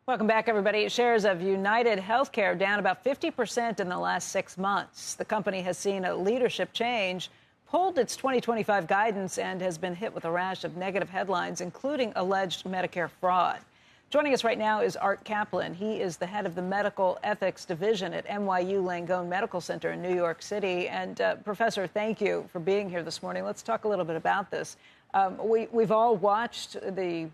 Welcome back, everybody. Shares of UnitedHealthcare down about 50% in the last 6 months. The company has seen a leadership change, pulled its 2025 guidance, and has been hit with a rash of negative headlines, including alleged Medicare fraud. Joining us right now is Art Caplan. He is the head of the Medical Ethics Division at NYU Langone Medical Center in New York City. And Professor, thank you for being here this morning. Let's talk a little bit about this. We've all watched the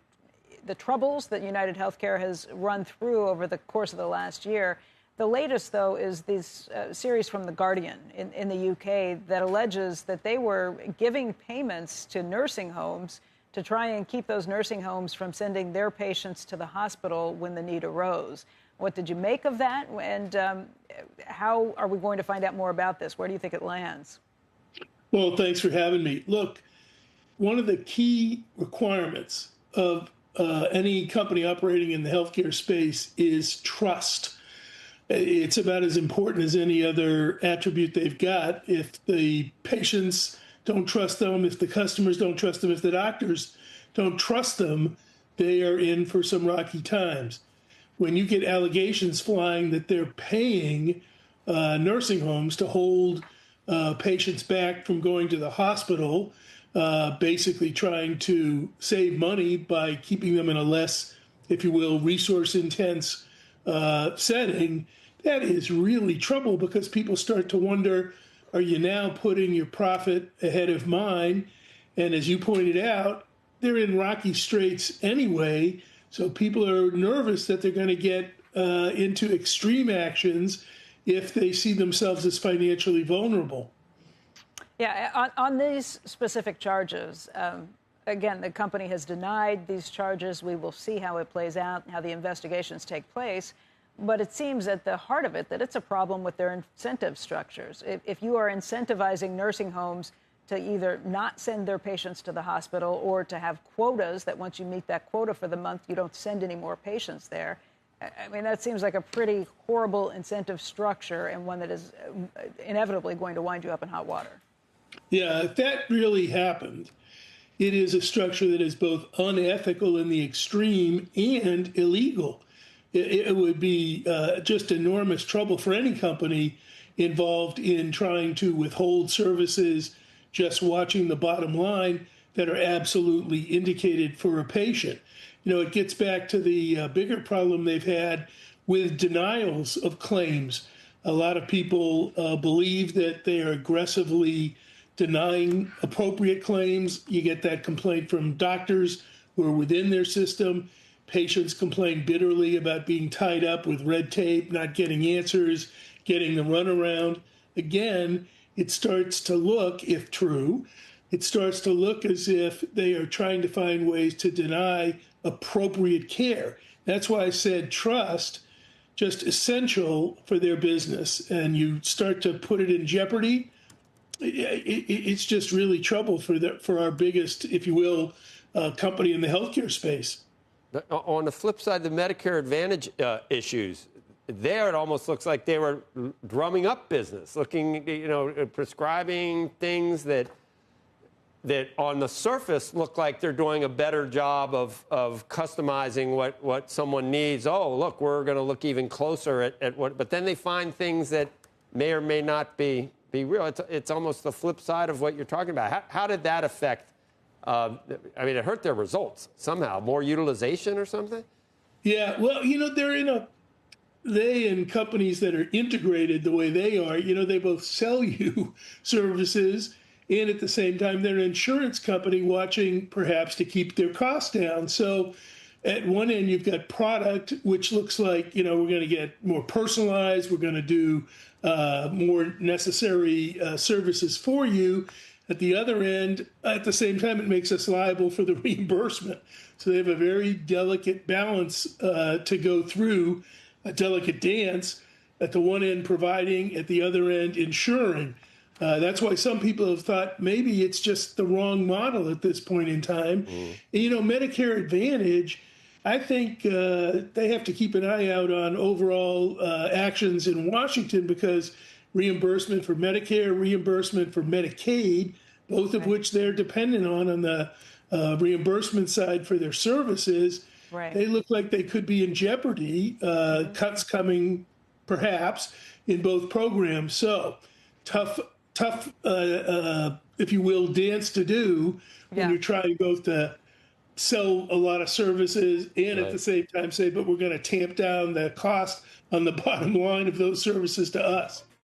troubles that UnitedHealthcare has run through over the course of the last year. The latest, though, is this series from The Guardian in the UK that alleges that they were giving payments to nursing homes to try and keep those nursing homes from sending their patients to the hospital when the need arose. What did you make of that? And how are we going to find out more about this? Where do you think it lands? Well, thanks for having me. Look, one of the key requirements of any company operating in the healthcare space is trust. It's about as important as any other attribute they've got. If the patients don't trust them, if the customers don't trust them, if the doctors don't trust them, they are in for some rocky times. When you get allegations flying that they're paying nursing homes to hold patients back from going to the hospital, basically trying to save money by keeping them in a less, if you will, resource-intense setting, that is really trouble, because people start to wonder, are you now putting your profit ahead of mine? And as you pointed out, they're in rocky straits anyway, so people are nervous that they're going to get into extreme actions if they see themselves as financially vulnerable. Yeah, on these specific charges, again, the company has denied these charges. We will see how it plays out, how the investigations take place. But it seems at the heart of it that it's a problem with their incentive structures. If you are incentivizing nursing homes to either not send their patients to the hospital or to have quotas that once you meet that quota for the month, you don't send any more patients there. I mean, that seems like a pretty horrible incentive structure, and one that is inevitably going to wind you up in hot water. Yeah, if that really happened, it is a structure that is both unethical in the extreme and illegal. It would be just enormous trouble for any company involved in trying to withhold services, just watching the bottom line, that are absolutely indicated for a patient. You know, it gets back to the bigger problem they've had with denials of claims. A lot of people believe that they are aggressively denying appropriate claims. You get that complaint from doctors who are within their system. Patients complain bitterly about being tied up with red tape, not getting answers, getting the runaround. Again, it starts to look, if true, it starts to look as if they are trying to find ways to deny appropriate care. That's why I said trust, just essential for their business. And you start to put it in jeopardy, it's just really trouble for our biggest, if you will, company in the healthcare space. On the flip side, the Medicare Advantage issues, there it almost looks like they were drumming up business, looking, prescribing things that on the surface look like they're doing a better job of customizing what someone needs. Oh, look, we're going to look even closer at what, but then they find things that may or may not be real. It's almost the flip side of what you're talking about. How did that affect? It hurt their results somehow. More utilization or something? Yeah, well, they and companies that are integrated the way they are, they both sell you services, and at the same time, they're an insurance company watching perhaps to keep their costs down. So at one end, you've got product, which looks like, we're going to get more personalized. We're going to do more necessary services for you. At the other end, at the same time, it makes us liable for the reimbursement. So they have a very delicate balance to go through, a delicate dance, at the one end providing, at the other end insuring. That's why some people have thought maybe it's just the wrong model at this point in time. Medicare Advantage, I think they have to keep an eye out on overall actions in Washington, because reimbursement for Medicare, reimbursement for Medicaid, both of which they're dependent on the reimbursement side for their services, Right. they look like they could be in jeopardy, cuts coming perhaps in both programs. So tough, if you will, dance to do when you're trying both to sell a lot of services and at the same time say, but we're going to tamp down the cost on the bottom line of those services to us.